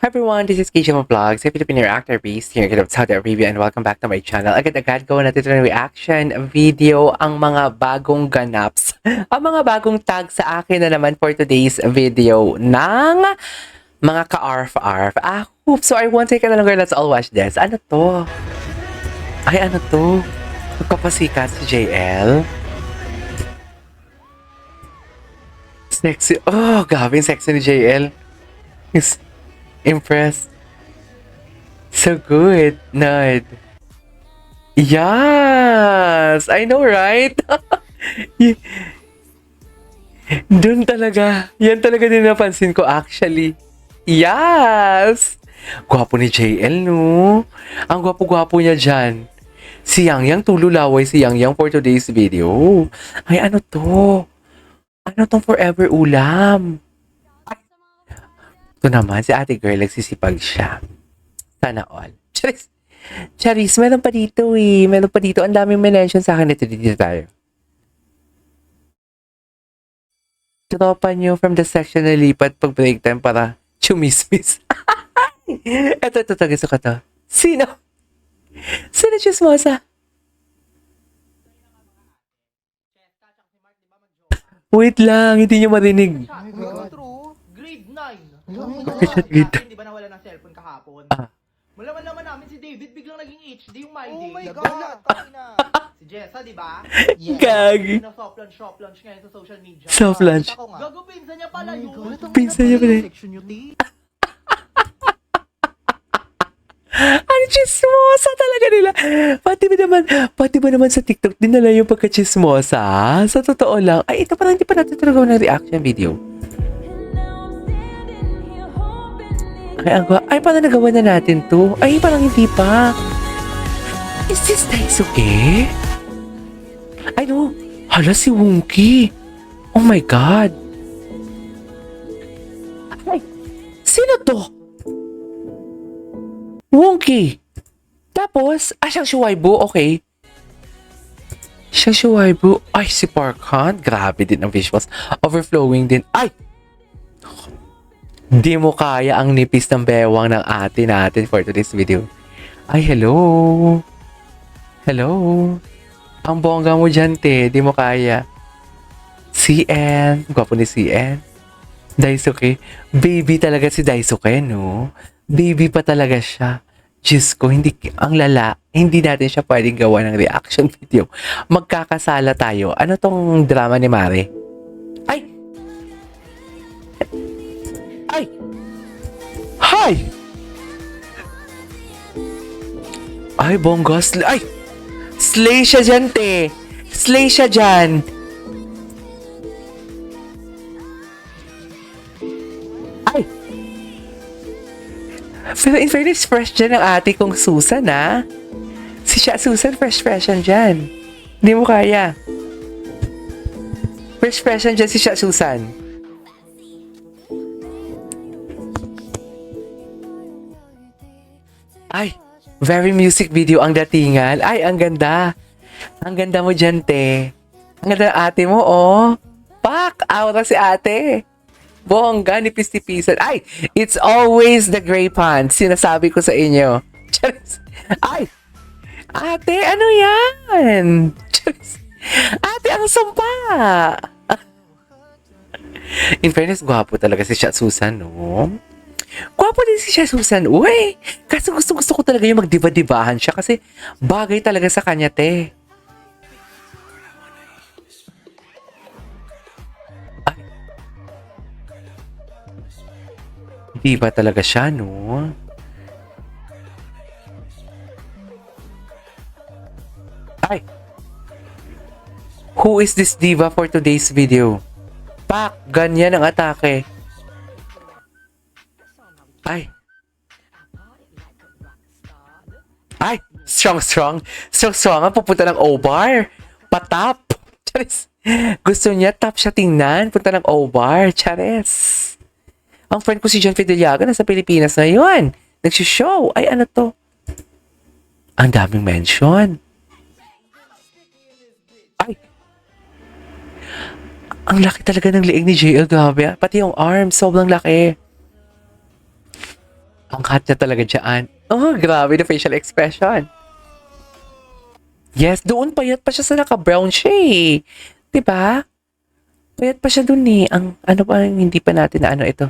Hi everyone, this is Keisha from Vlogs, a Filipino reactor based here in Saudi Arabia, and welcome back to my channel. Agad-agad gawa natin ito ng reaction video ang mga bagong ganaps. Ang mga bagong tag sa akin na naman for today's video ng mga ka-arf-arf. So I won't take any longer, let's all watch this. Ano to? Ay, ano to? Magpapasikat si JL. Sexy. Oh, gawin sexy ni JL. Is impressed. So good, Nod. Yes! I know, right? Doon talaga. Yan talaga din napansin ko actually. Yes! Gwapo ni JL, no? Ang gwapo-gwapo niya dyan. Si Yang Yang, tululaway si Yang Yang for today's video. Ay, ano to? Ano tong forever ulam? Ito naman, si ate girl, nagsisipag siya. Sana all. Charis! Charis, meron pa dito eh. Meron pa dito. Ang daming mention sa akin. Ito, dito tayo. Tropa nyo from the section na lipat pag break time para chumismis. Ito, gusto ko to. Sino? Sino chismosa? Wait lang, hindi nyo marinig. Grade 9. Grade 9. Di ba nawala ng cellphone kahapon? Ah. Malaman naman namin si David biglang naging HD yung my day. Oh my God! Tangina. Si Jessa, di ba? Gagi. Na soft launch ngayon sa social media. Soft lunch. Ako nga. Gago, pinsan niya pala yun. Pinsan niya pala. Section nyo, T. Ang chismosa talaga nila. Pati ba naman sa TikTok, dinala yung pagka-chismosa. Sa totoo lang. Ay, ito parang hindi pa natin talaga ng reaction video. Ay, paano nagawa na natin to? Ay, parang hindi pa. Is this Daisuke? Ay, no. Hala, si Wonky. Oh my God. Ay, sino to? Wonky. Tapos, siyang Shuaibu, okay. Siyang Shuaibu. Ay, si Parkhan. Grabe din ang visuals. Overflowing din. Ay! Di mo kaya ang nipis ng bewang ng ate natin for today's video. Ay, hello. Hello. Ang bongga mo dyan, te. Di mo kaya. CN. Gwapo ni CN. Daisuke. Baby talaga si Daisuke, no? Baby pa talaga siya. Diyos ko, hindi natin siya pwedeng gawa ng reaction video. Magkakasala tayo. Ano tong drama ni Mare? Ay! Ay! Hi! Ay, bongga. Ay! Slay siya dyan, te. Slay siya dyan. Ay! Pero in fairness, fresh dyan ang ate kong Susan, ha? Si Susan, fresh yan dyan. Hindi mo kaya. Fresh yan dyan si Susan. Ay, very music video ang datingan. Ay, ang ganda. Ang ganda mo dyan, te. Ang ganda ng ate mo, oh. Pak! Aura si ate. Bongga, nipis-tipisan. Ay, it's always the gray pants. Sinasabi ko sa inyo. Charis. Ay, ate, ano yan? Charis. Ate, ang sumpa. In fairness, gwapo talaga si Susan, no? Gwapo din si Susan. Uy, kasi gusto ko talaga yung magdiba-dibahan siya kasi bagay talaga sa kanya, te. Ay. Diba talaga siya, no? Ay. Who is this diva for today's video? Pak, ganyan ang atake. Ay. Ay, strong. Ang pupunta ng O-bar. Patap. Charis. Gusto niya, top siya tingnan. Punta ng O-bar. Charis. Ang friend ko si John Fideliaga nasa Pilipinas na yun. Nagsishow. Ay, ano to? Ang daming mention. Ay. Ang laki talaga ng liig ni JL. Grabe. Pati yung arm, sobrang laki. Ang hot niya talaga dyan. Oh, grabe na facial expression. Yes, doon payat pa siya sa naka-brown siya eh. Diba? Payat pa siya doon eh. Ang ano pa, hindi pa natin na ano ito.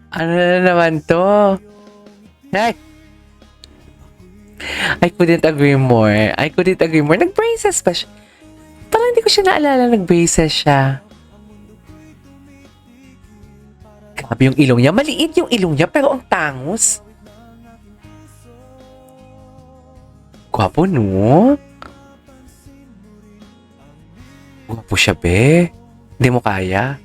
Ano na naman to? Hey! I couldn't agree more. I couldn't agree more. Nag-braces pa siya. Parang hindi ko siya naalala nag-braces siya. Grabe yung ilong niya. Maliit yung ilong niya pero ang tangos. Gwapo, no? Gwapo siya, be. Hindi mo kaya.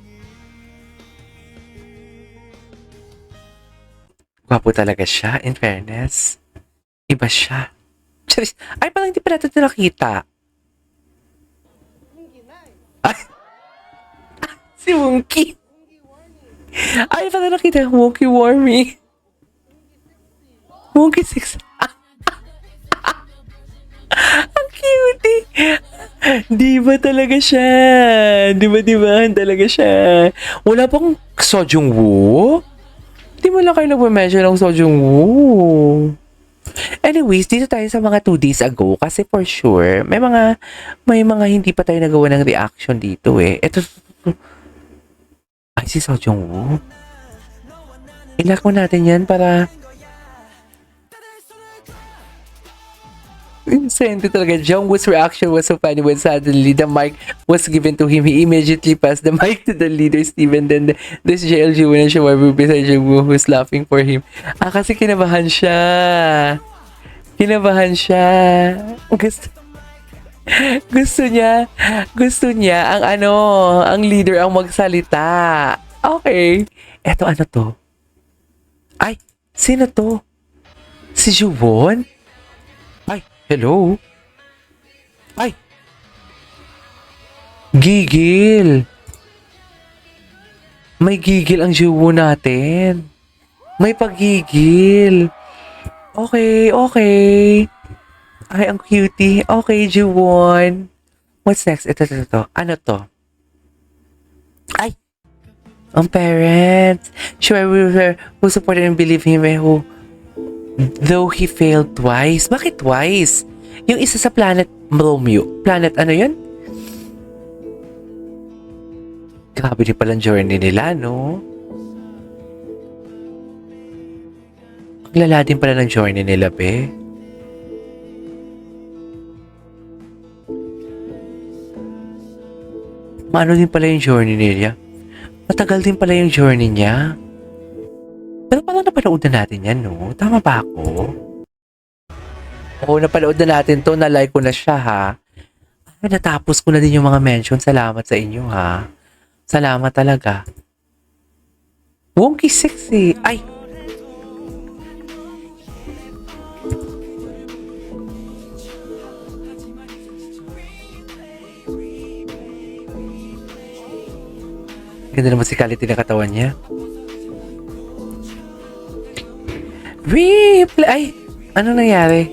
Gwapo talaga siya, in fairness. Iba siya. Charis. Ay, parang hindi pa natin ito nakita. Ay, si Wonky. Ay, parang nakita. Wonky Wormy. Wonky 6. Ang cute. Diba talaga siya? Diba talaga siya? Wala pang Sojung Woo? Di mo lang kayo nagpa-mention ng Sojung Woo. Anyways, dito tayo sa mga 2 days ago kasi for sure, may mga hindi pa tayo nagawa ng reaction dito eh. Ito, ay si Sojung Woo. Ilak mo natin yan para insane talaga. Jungwoo's reaction was so funny when suddenly the mic was given to him. He immediately passed the mic to the leader, Steven. Then this JLG when siya beside Jungwoo who's laughing for him. Kasi kinabahan siya. Gusto niya ang leader ang magsalita. Okay. Eto ano to? Ay, sino to? Si Juwon? Ay, hello? Ay! Gigil! May gigil ang Juwon natin. May pagigil. Okay. Ay, ang cutie. Okay, Juwon. What's next? Ito. Ano to? Ay! Ang parents. Sure, who supported and believe him though he failed twice. Bakit twice? Yung isa sa Planet Romeo. Planet ano yun? Grabe din palang journey nila, no? Ang lala din pala ng journey nila, be. Maano din pala yung journey nila. Matagal din pala yung journey niya. Pero parang napanood na natin yan, no? Tama ba ako? Oo, napanood na natin to. Na-like ko na siya, ha? Ay, natapos ko na din yung mga mention. Salamat sa inyo, ha? Salamat talaga. Wonky sexy. Ay! Ganda naman si quality na katawan niya. Replay! Ay! Ano nangyari?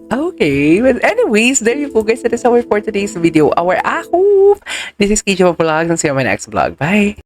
Okay. But anyways, there you go guys. That is our for today's video. Our ahoof! This is Kijo Vlog. And see you on my next vlog. Bye!